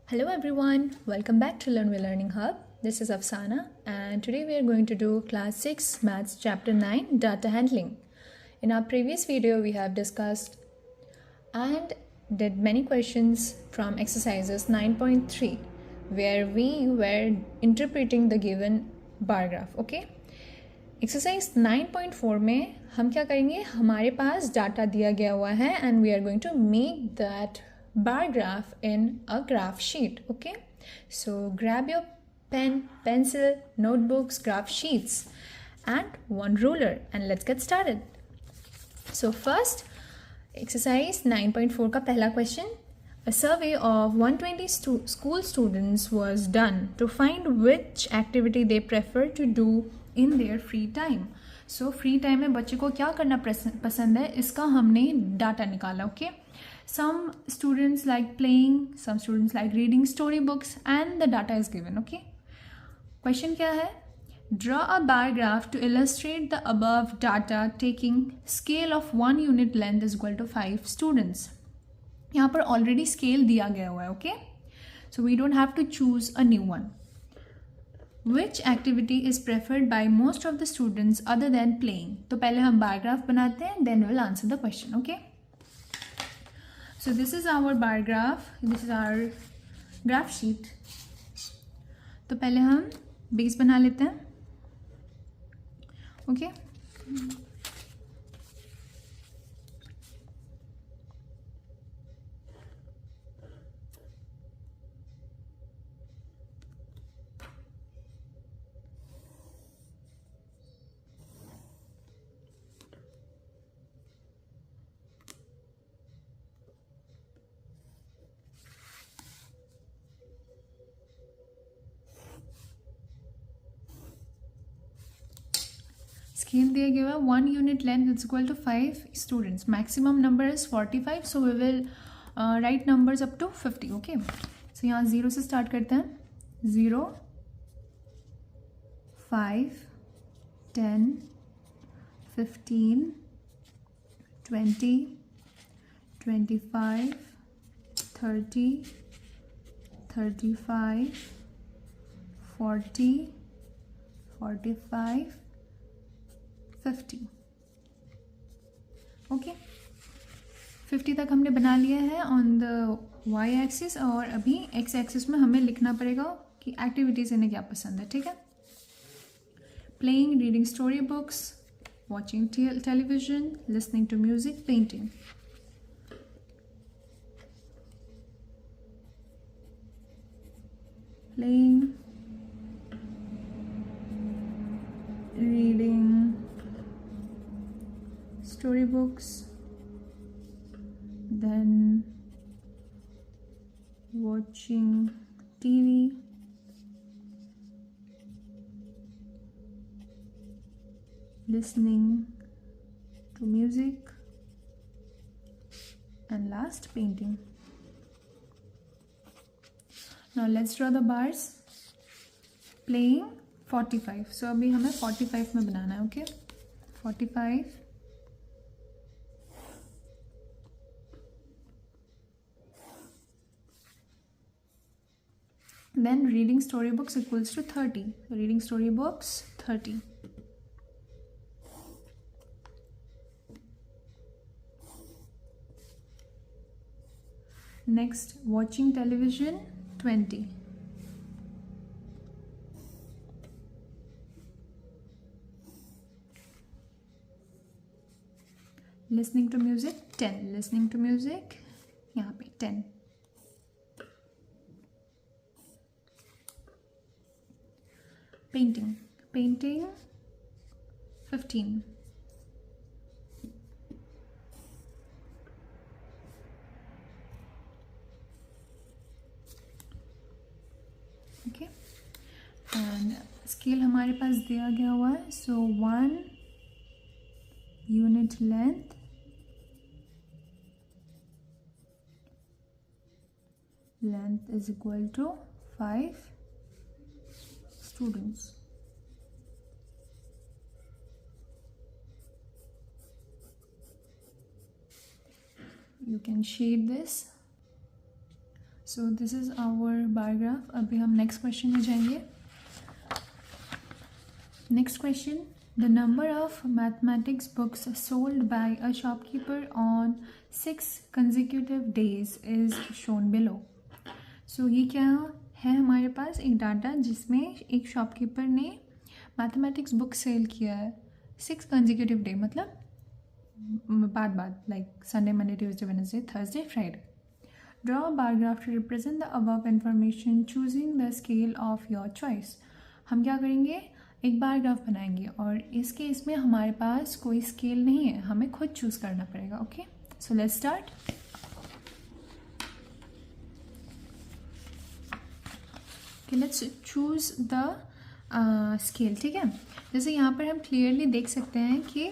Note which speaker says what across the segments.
Speaker 1: Hello everyone, welcome back to Learn with Learning Hub. This is Afsana and today we are going to do class 6 maths chapter 9 data handling. In our previous video we have discussed and did many questions from exercises 9.3 where we were interpreting the given bar graph. Okay? Exercise 9.4 में हम क्या करेंगे, हमारे पास data दिया गया हुआ है and we are going to make that bar graph in a graph sheet. Okay, so grab your pen, pencil, notebooks, graph sheets and one ruler and let's get started. So first exercise 9.4 का पहला question, a survey of 120 school students was done to find which activity they prefer to do in their free time. So free time में बच्चे को क्या करना पसंद है, इसका हमने डाटा निकाला. Okay, some students like playing, some students like reading storybooks and the data is given. Okay, question क्या है, draw a bar graph to illustrate the above data taking scale of 1 unit length is equal to 5 students. यहाँ पर already scale दिया गया हुआ है. Okay, so we don't have to choose a new one. Which activity is preferred by most of the students other than playing? तो पहले हम bar graph बनाते हैं, then we'll answer the question. Okay, so this is our bar graph, this is our graph sheet. तो पहले हम base बना लेते हैं. Okay, scale दिया गया है 1 unit length is equal to 5 students. Maximum number is 45, so we will write numbers up to 50. Okay, so यहाँ 0 से start करते हैं. 0, 5, 10, 15, 20, 25, 30, 35, 40, 45, 50. ओके, 50 तक हमने बना लिया है ऑन द वाई एक्सिस और अभी एक्स एक्सिस में हमें लिखना पड़ेगा कि एक्टिविटीज़ इन्हें क्या पसंद है. ठीक है, playing, reading story books, watching television, listening to music, painting. Playing, reading storybooks, then watching TV, listening to music, and last painting. Now let's draw the bars. Playing 45, so अभी हमें 45 में बनाना है. Okay, 45, then reading storybooks equals to 30. Reading storybooks 30. Next, watching television 20. Listening to music 10. Listening to music यहाँ पे 10. Painting 15. Okay, and scale हमारे पास दिया गया हुआ है, so 1 unit length is equal to 5 students. You can shade this. So this is our bar graph. अभी हम next question में जाएंगे. Next question, the number of mathematics books sold by a shopkeeper on 6 consecutive days is shown below. So ये क्या है, हमारे पास एक data जिसमें एक शॉपकीपर ने मैथमेटिक्स बुक सेल किया है 6 कंसेक्यूटिव डे, मतलब बाद like Sunday, Monday, Tuesday, Wednesday, Thursday, Friday. Draw a bar graph to represent the above information choosing the scale of your choice. हम क्या करेंगे, एक बार ग्राफ बनाएंगे और इस केस में हमारे पास कोई स्केल नहीं है, हमें खुद चूज़ करना पड़ेगा. Okay, so let's start. Okay, let's choose the scale. ठीक है, जैसे यहाँ पर हम क्लियरली देख सकते हैं कि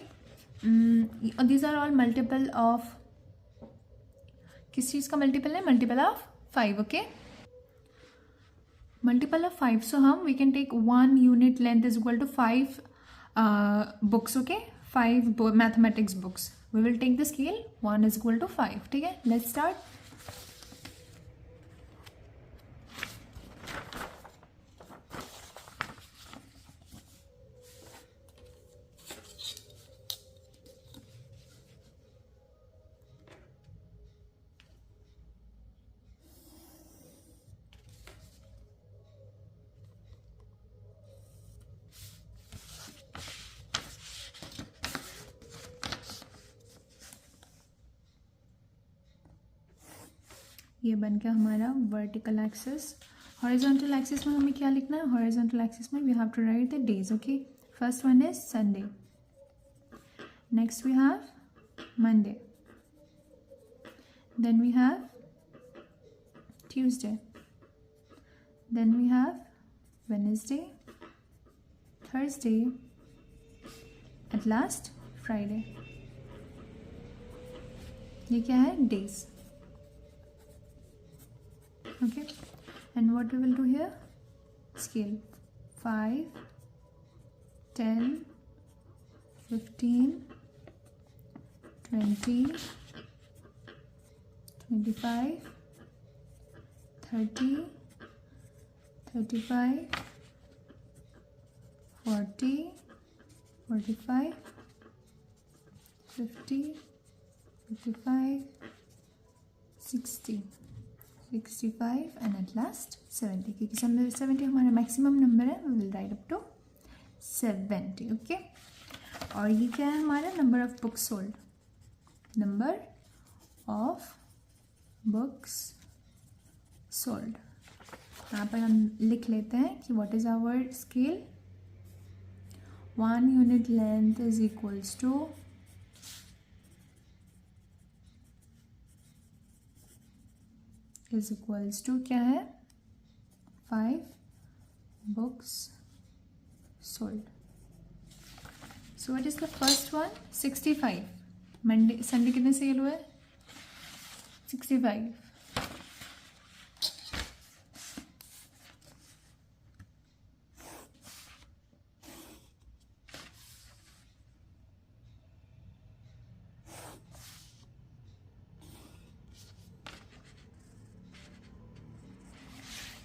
Speaker 1: these are all multiple of, किस चीज़ का मल्टीपल है, multiple of 5. Okay, multiple of 5. So हम we can take 1 unit length is equal to 5 books. Okay, 5 mathematics books. We will take the scale 1 is equal to 5. ठीक है, let's start. ये बन गया हमारा वर्टिकल एक्सिस. हॉरिजॉन्टल एक्सिस में हमें क्या लिखना है, हॉरिजॉन्टल एक्सिस में we have to right the days. Okay, first one is Sunday, next we have Monday, then we have Tuesday, then we have Wednesday, Thursday, at last Friday. ये क्या है, days. Okay, and what we will do here, scale 5, 10, 15, 20, 25, 30, 35, 40, 45, 50, 55, 60, 65 and at last 70. क्योंकि 70 हमारा maximum number है, we will write up to 70. Okay, और ये क्या है हमारा number of books sold, number of books sold. यहाँ पर हम लिख लेते हैं कि what is our scale. 1 unit length is equals to क्या है, 5 books sold. So what is the first one, 65. Monday Sunday कितने सेल हुए, 65.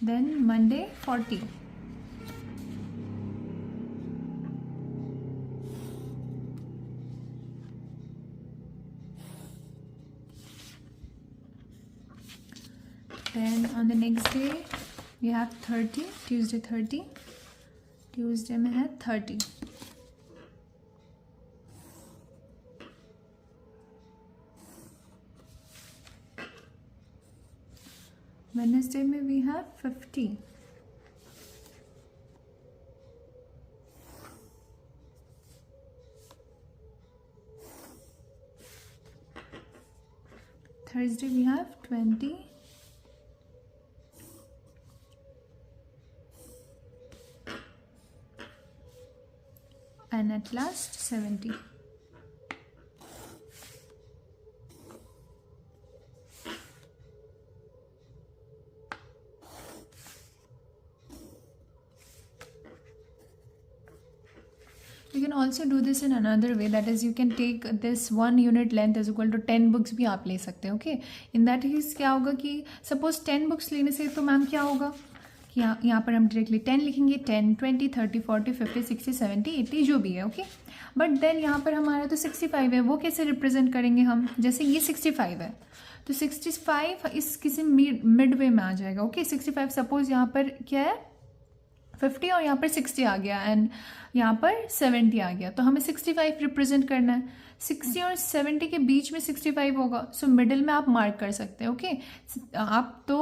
Speaker 1: Then Monday 40. Then on the next day we have 30, Tuesday 30. Tuesday में है 30. Wednesday में we have 50. Thursday we have 20. And at last 70. You can also do this in another way, that is you can take this 1 unit length is equal to 10 books भी आप ले सकते हैं. Okay, in that case क्या होगा कि suppose 10 books लेने से तो मैम क्या होगा कि यहाँ पर हम डायरेक्टली 10 लिखेंगे, 10, 20, 30, 40, 50, 60, 70, 80 जो भी है. ओके, बट देन यहाँ पर हमारा तो 65 है, वो कैसे रिप्रेजेंट करेंगे हम? जैसे ये 65 है तो 65 इस किसी मिड वे में आ जाएगा. ओके, 65 सपोज यहाँ पर क्या है 50 और यहाँ पर 60 आ गया एंड यहाँ पर 70 आ गया, तो हमें 65 रिप्रेजेंट करना है. 60 और 70 के बीच में 65 होगा, सो मिडिल में आप मार्क कर सकते हैं. ओके, आप तो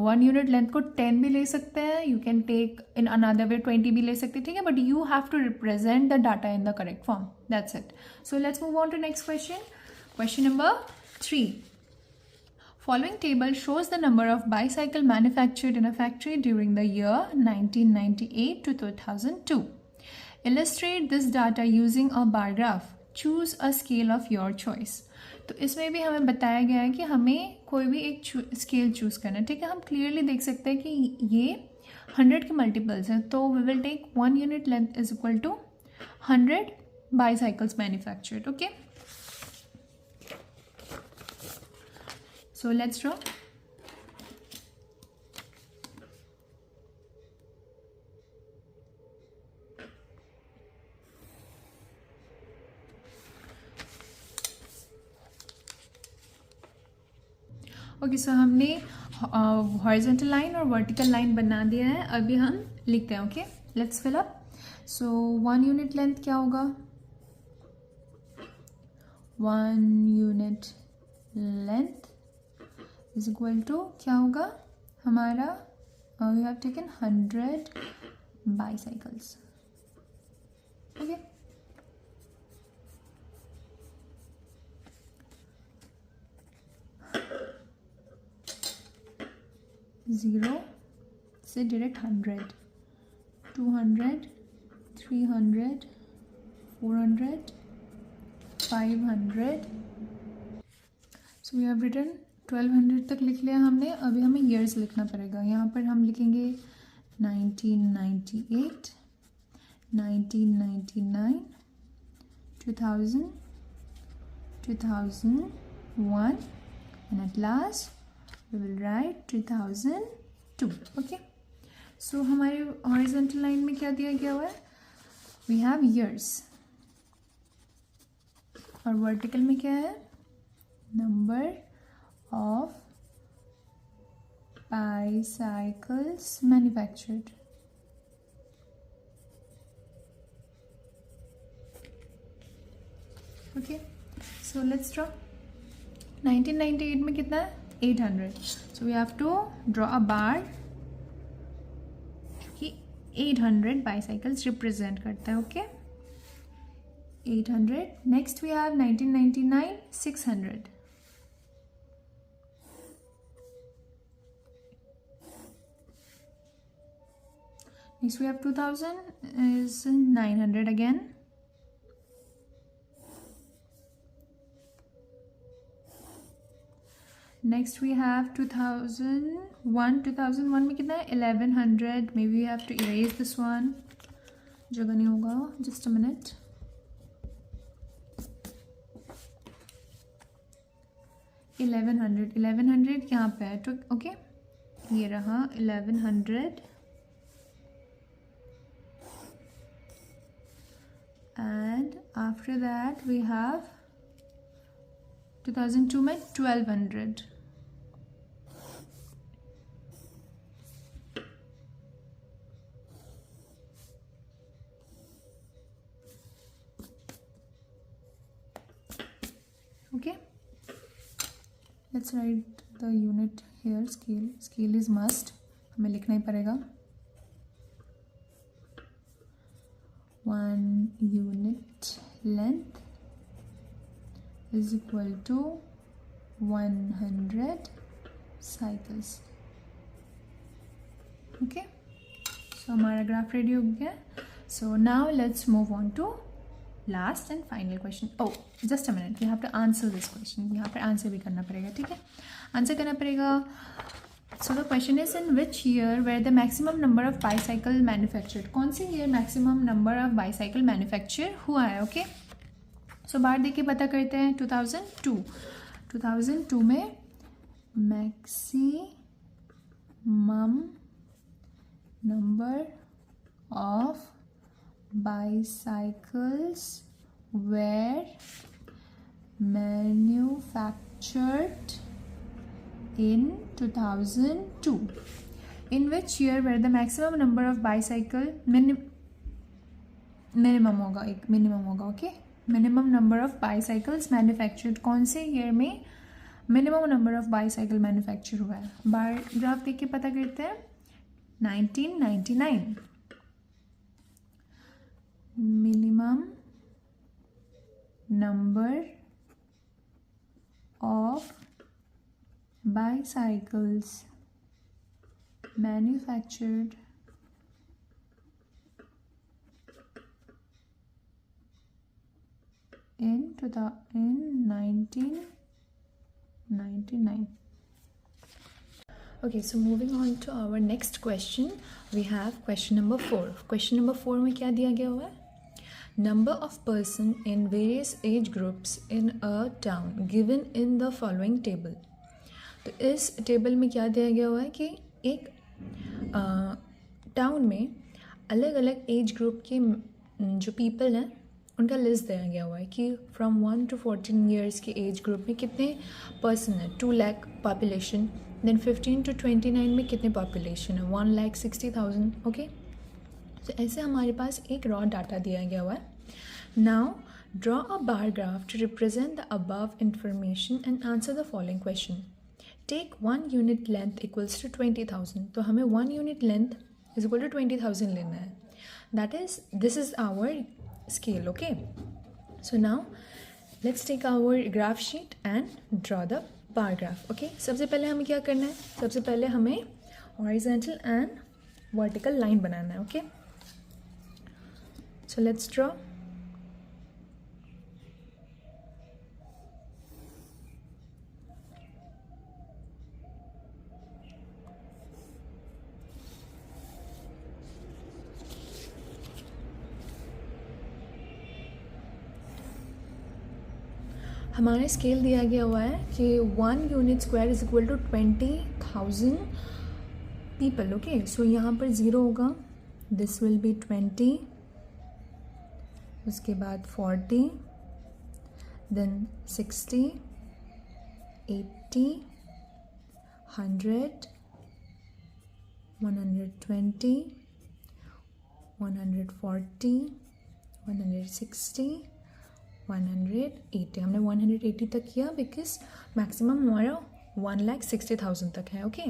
Speaker 1: 1 यूनिट लेंथ को 10 भी ले सकते हैं, you can take in another way 20 भी ले सकते हैं. ठीक है, but you have to represent the data in the correct form. That's it. So let's move on to next question. Question number 3. Following table shows the number of bicycle manufactured in a factory during the year 1998 to 2002. Illustrate this data using a bar graph. Choose a scale of your choice. तो इसमें भी हमें बताया गया है कि हमें कोई भी एक स्केल चूज़ करना है. ठीक है, हम क्लियरली देख सकते हैं कि ये 100 के मल्टीपल्स हैं, तो we will take 1 unit length is equal to 100 bicycles manufactured. Okay, so let's draw. Okay, so हमने हॉरिजॉन्टल लाइन और वर्टिकल लाइन बना दिया है. अभी हम लिखते हैं. Okay, let's fill up. So 1 unit length क्या होगा? 1 unit length is equal to क्या होगा हमारा? We have taken 100 bicycles. Okay, zero से direct 100, 200, 300, 400, 500. So we have written 1200 तक लिख लिया हमने. अभी हमें ईयर्स लिखना पड़ेगा. यहाँ पर हम लिखेंगे 1998, 1999, 2000, 2001 and at last we will write 2002. Okay, so हमारे horizontal line में क्या दिया गया हुआ है? We have years. और vertical में क्या है? Number of bicycles manufactured. Okay, so let's draw. 1998 में कितना है? 800. So we have to draw a bar कि 800 bicycles represent करता है. Okay, 800. Next we have 1999, 600. Next we have 2000 is 900 again. Next we have 2001. 2001 में कितना है? 1100. Maybe we have to erase this one. जगह नहीं होगा. Just a minute. 1100. 1100 यहाँ पे है. तो ओके, ये रहा 1100. And after that we have 2002 में 1200. Okay, let's write the unit here. Scale is must, हमें लिखना ही पड़ेगा. 1 unit length is equal to 100 cycles. Okay, so हमारा ग्राफ रेडी हो गया. So now let's move on to last and final question. Oh, just a minute, we have to answer this question. यहाँ पर answer भी करना पड़ेगा. ठीक है, आंसर करना पड़ेगा so the question is in which year where the maximum number of bicycle manufactured, कौन से year maximum number of bicycle manufacture हुआ है. ओके सो बार देख के पता करते हैं. 2002 में maximum number of bicycles were manufactured in 2002. In which year were the maximum number of bicycle minimum होगा, एक minimum होगा. Okay minimum number of bicycles manufactured, कौन से year में minimum number of bicycle manufacture हुआ है. बार ग्राफ देख के पता करते हैं. 1999 minimum number of bicycles manufactured in 1999. Okay, so moving on to our next question, we have question number 4. Question number 4 में क्या दिया गया हुआ है. Number of person in various age groups in a town given in the following table. तो इस table में क्या दिया गया हुआ है कि एक टाउन में अलग अलग एज ग्रुप के जो पीपल हैं उनका लिस्ट दिया गया हुआ है कि फ्रॉम 1 to 14 ईयर्स के एज ग्रुप में कितने पर्सन हैं. 2 लाख पॉपुलेशन. देन 15 to 29 में कितने पॉपुलेशन है. 1,60,000. ओके तो ऐसे हमारे पास एक रॉ डाटा दिया गया हुआ है. Now draw a bar graph to represent the above information and answer the following question. Take 1 unit length equals to 20,000. तो हमें 1 unit length is equal to 20,000 लेना है. That is this is our scale. Okay so now let's take our graph sheet and draw the bar graph. Okay सबसे पहले हमें क्या करना है. सबसे पहले हमें हॉरिजॉन्टल एंड वर्टिकल लाइन बनाना है. Okay so let's draw. हमारा स्केल दिया गया हुआ है कि 1 unit square is equal to 20,000 people. Okay so यहाँ पर 0 होगा. दिस विल बी 20, उसके बाद 40, देन 60, 80, 100, 120, 140, 160, 180. हमने 180 तक किया बिकॉज मैक्सिमम हमारा 1,60,000 तक है. ओके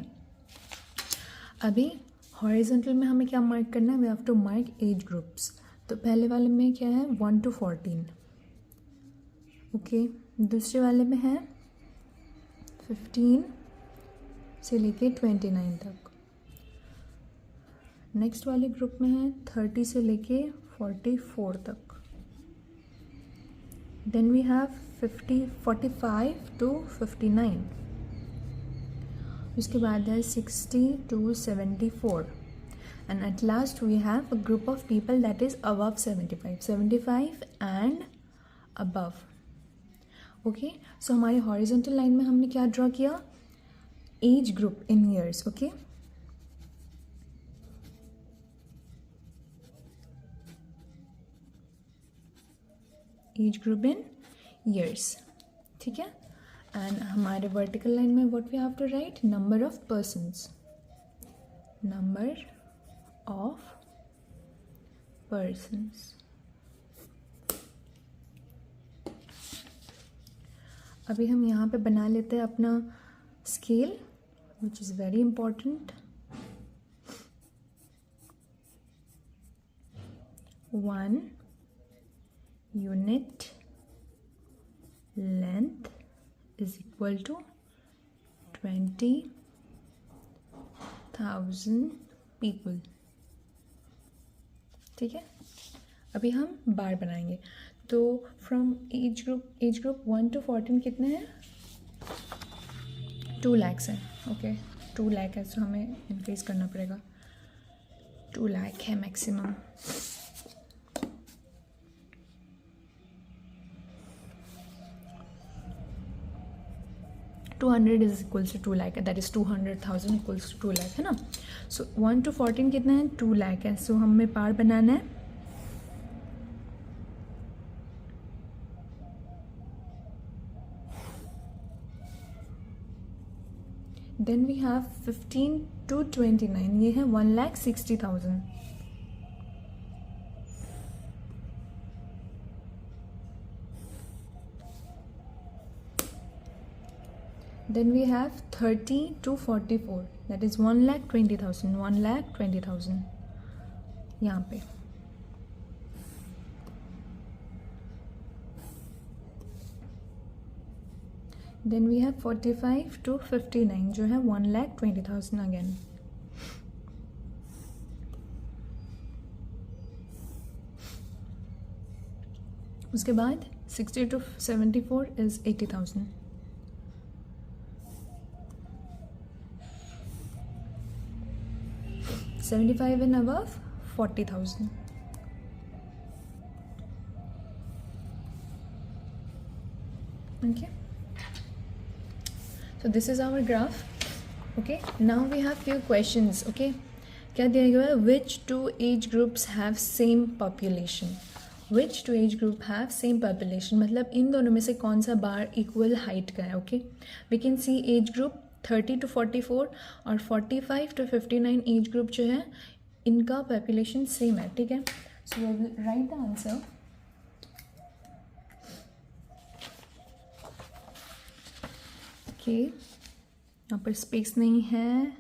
Speaker 1: अभी हॉरिजॉन्टल में हमें क्या मार्क करना है. We have to mark age groups. तो पहले वाले में क्या है 1 to 14. ओके दूसरे वाले में है 15 से लेके 29 तक. नेक्स्ट वाले ग्रुप में है 30 से लेके 44 तक. Then we have 45 to 59. उसके बाद है 60 to 74. And at last we have a group of people that is above 75 and above. Okay so हमारे horizontal line में हमने क्या draw किया. Age group in years. Okay age group in years. ठीक है. and हमारे vertical line में what we have to write. number of persons. number of persons. अभी हम यहाँ पे बना लेते हैं अपना scale which is very important. 1 unit length is equal to 20,000 people. ठीक है. अभी हम बार बनाएंगे. तो फ्रॉम एज ग्रुप 1 to 14 कितने हैं. 2 lakhs हैं. ओके 2 लाख है, सो हमें इंक्रीज़ करना पड़ेगा. 2 लाख है maximum. $200 is equals to 2 lakh, that is 200,000 equals to 2 lakh है ना. सो 1 to 14 कितना है? 2 लाख है. सो हमें पार बनाना है. देन वी हैव 15 to 29, ये है 1,60,000. Then we have 30 to 44, that is 1,20,000. 1,20,000 यहाँ पे. Then we have 45 to 59 जो है 1,20,000 again. उसके बाद 60 to 74 is 80,000. 75 and above 40,000. Okay, so this is our graph. Okay, now we have few questions. Okay, क्या दिया गया है? Which two age groups have same population? Which two age group have same population? मतलब इन दोनों में से कौन सा बार इक्वल हाइट का है? Okay, we can C age group 30 to 44 और 45 to 59 एज ग्रुप जो है इनका पॉपुलेशन सेम है. ठीक है, so we will write the answer. Okay, यहाँ पर स्पेस नहीं है.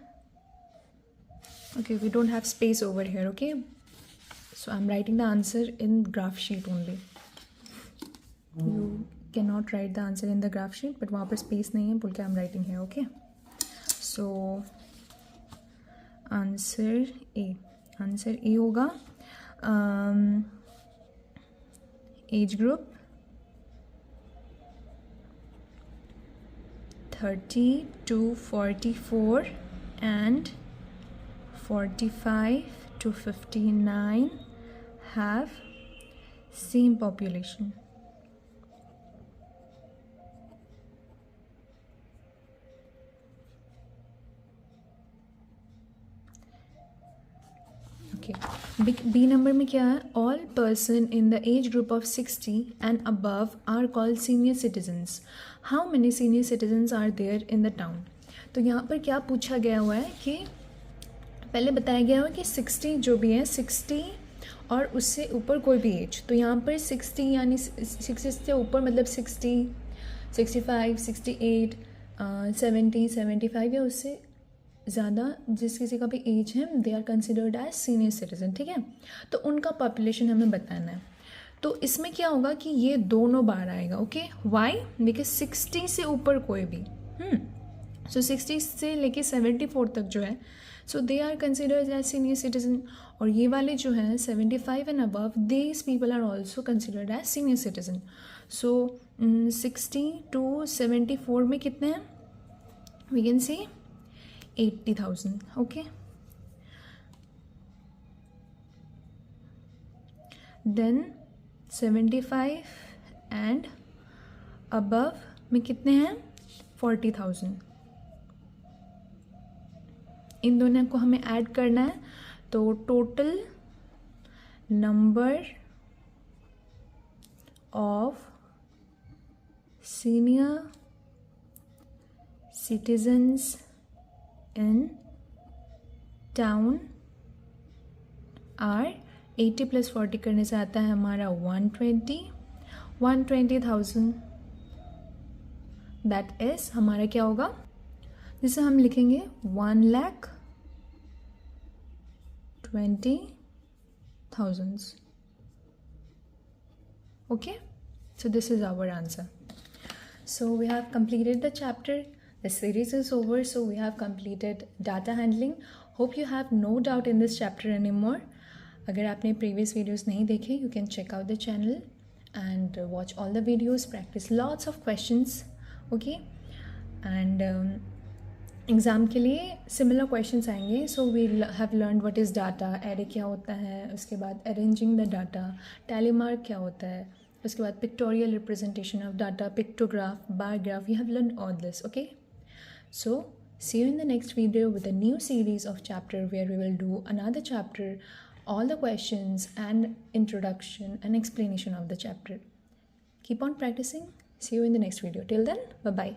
Speaker 1: Okay, we don't have space over here. Okay, so I'm writing the answer in graph sheet only. You cannot write the answer in the graph sheet, but वहाँ पर space नहीं है बोल के I'm writing here. Okay, so answer A होगा. Age group 30 to 44 and 45 to 59 have same population. Okay, B number में क्या है? All person in the age group of 60 and above are called senior citizens. How many senior citizens are there in the town? तो यहाँ पर क्या पूछा गया हुआ है कि पहले बताया गया हुआ कि 60 जो भी है 60 और उससे ऊपर कोई भी एज. तो यहाँ पर 60 यानी 60 से ऊपर मतलब 60, 65, 68, 70, 75 या उससे ज़्यादा जिस किसी का भी एज है दे are considered as senior citizen. ठीक है, तो उनका पॉपुलेशन हमें बताना है. तो इसमें क्या होगा कि ये दोनों बार आएगा. Okay, Y? बिकॉज 60 से ऊपर कोई भी सो 60 से लेके 74 तक जो है so they are considered as senior citizen. और ये वाले जो हैं 75 and above these people are also considered as senior citizen. So 60 to 74 में कितने हैं? We can see 80,000. Okay, then 75 and above में कितने हैं? 40,000. इन दोनों को हमें ऐड करना है. तो total number of senior citizens in town are 80 + 40 करने से आता है हमारा 120,000. दैट इज हमारा क्या होगा? जिसे हम लिखेंगे 1,20,000. Okay, so this is our answer. So we have completed the chapter. The series is over, so we have completed data handling. Hope you have no doubt in this chapter anymore. अगर आपने previous videos नहीं देखे, you can check out the channel and watch all the videos, practice lots of questions. Okay, and exam के लिए similar questions आएंगे. So we have learn what is data, array क्या होता है, उसके बाद arranging the data, tally mark क्या होता है, उसके बाद pictorial representation of data, pictograph, bar graph. We have learn all this. Okay, so see you in the next video with a new series of chapter where we will do another chapter, all the questions and introduction and explanation of the chapter. Keep on practicing. See you in the next video. Till then, bye bye.